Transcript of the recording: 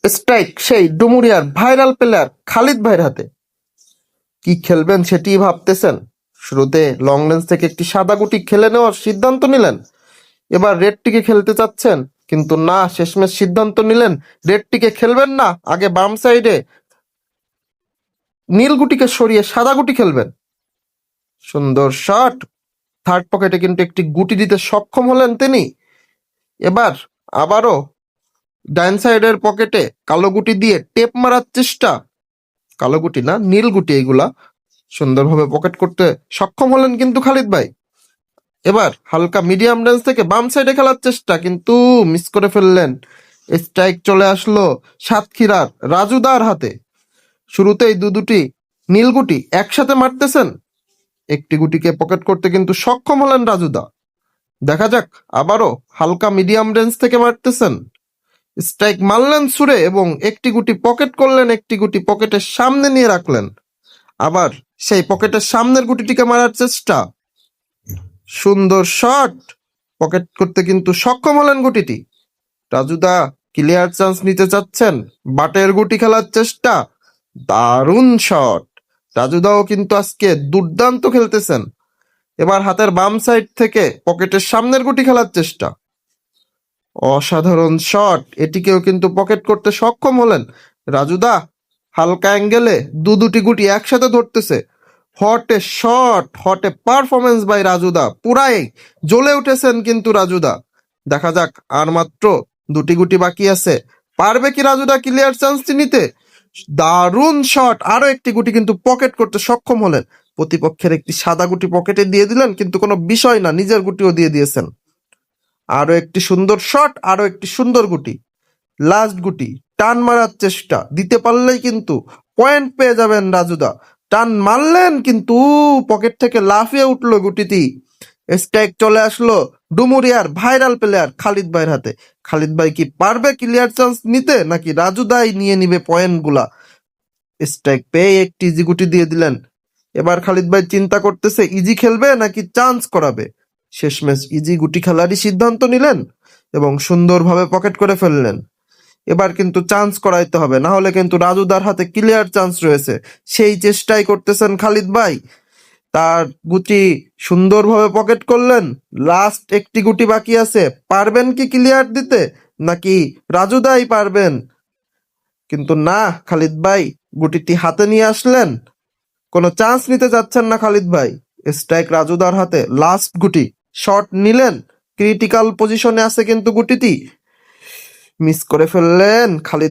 Strike সেই ডুমুরিয়ার viral player Khalid ভাইয়ের হাতে। কি খেলবেন সেটি ভাবতেছেন। শুরুতে লং রেঞ্জ থেকে একটি সাদা গুটি খেলে নেওয়ার সিদ্ধান্ত নিলেন। এবার রেডটিকে খেলতে চাচ্ছেন, কিন্তু না, শেষমেশ সিদ্ধান্ত নিলেন রেডটিকে খেলবেন না, আগে বাম সাইডে নীল গুটিকে সরিয়ে সাদা গুটি খেলবেন। সুন্দর শট। থার্ড পকেটে কিন্তু একটি গুটি দিতে সক্ষম হলেন তিনি। এবার আবারও ডাইন সাইডের পকেটে কালো গুটি দিয়ে টেপ মারার চেষ্টা। কালো গুটি না, নীল গুটি এইগুলা। সুন্দরভাবে পকেট করতে সক্ষম হলেন কিন্তু খালিদ ভাই। এবার হালকা মিডিয়াম রেঞ্জ থেকে বাম সাইডে খেলার চেষ্টা, কিন্তু মিস করে ফেললেন। স্ট্রাইক চলে আসলো সাতক্ষীরার রাজুদার হাতে। শুরুতেই দুটি নীল গুটি একসাথে মারতেছেন। একটি গুটিকে পকেট করতে কিন্তু সক্ষম হলেন রাজুদা। দেখা যাক, আবারও হালকা মিডিয়াম রেঞ্জ থেকে মারতেছেন। স্ট্রাইক মারলেন ছুড়ে এবং একটি গুটি পকেট করলেন, একটি গুটি পকেটের সামনে নিয়ে রাখলেন। আবার সেই পকেটের সামনের গুটিটিকে মারার চেষ্টা। সুন্দর শট। পকেট করতে কিন্তু সক্ষম হলেন গুটিটি। রাজুদা ক্লিয়ার চান্স নিতে চাচ্ছেন, বাটের গুটি খেলার চেষ্টা। দারুণ শট। রাজুদাও কিন্তু আজকে দুর্দান্ত খেলতেছেন। এবার হাতের বাম সাইড থেকে পকেটের সামনের গুটি খেলার চেষ্টা। অসাধারণ শট, এটিকেও কিন্তু পকেট করতে সক্ষম হলেন রাজুদা। হালকা অ্যাঙ্গেলে দুটি গুটি একসাথে ধরতেছে। Hot a shot, hot a performance by রাজুদা। পুরাই জ্বলে উঠেছেন কিন্তু রাজুদা। দেখা যাক, আর মাত্র দুটি গুটি বাকি আছে। পারবে কি রাজুদা ক্লিয়ার চান্সটি নিতে? দারুণ শট। আরো একটি গুটি কিন্তু পকেট করতে সক্ষম হলেন। প্রতিপক্ষের একটি সাদা গুটি পকেটে দিয়ে দিলেন, কিন্তু কোনো বিষয় না, নিজের গুটিও দিয়ে দিয়েছেন। আরো একটি সুন্দর শট, আরো একটি সুন্দর গুটি। লাস্ট গুটি টান মারার চেষ্টা, দিতে পারলেই কিন্তু পয়েন্ট পেয়ে যাবেন রাজুদা। টান মারলেন, কিন্তু পকেট থেকে লাফিয়ে উঠলো গুটিটি। স্ট্রাইক চলে আসলো ডুমুরিয়ার ভাইরাল প্লেয়ার খালিদ ভাইয়ের হাতে। খালিদ ভাই কি পারবে ক্লিয়ার চান্স নিতে, নাকি রাজুদাই নিয়ে নিবে পয়েন্টগুলা? স্ট্রাইক পেয়ে একটি ইজি গুটি দিয়ে দিলেন। এবার খালিদ ভাই চিন্তা করতেছে ইজি খেলবে নাকি চান্স করাবে। শেষমেশ ইজি গুটি খেলারই সিদ্ধান্ত নিলেন এবং সুন্দরভাবে পকেট করে ফেললেন। এবার কিন্তু চান্স করাইতে হবে, না হলে কিন্তু রাজুদার হাতে ক্লিয়ার চান্স রয়েছে। সেই চেষ্টাই করতেছেন খালিদ ভাই। তার গুটি সুন্দরভাবে পকেট করলেন। লাস্ট একটি গুটি বাকি আছে। পারবেন কি ক্লিয়ার দিতে, নাকি রাজুদাই পারবেন? কিন্তু না, খালিদ ভাই গুটিটি হাতে নিয়ে আসলেন। কোনো চান্স নিতে যাচ্ছেন না খালিদ ভাই। স্ট্রাইক রাজুদার হাতে। লাস্ট গুটি শট নিলেন। ক্রিটিক্যাল পজিশনে আছে কিন্তু গুটিটি। মিস করে ফেললেন খালিদ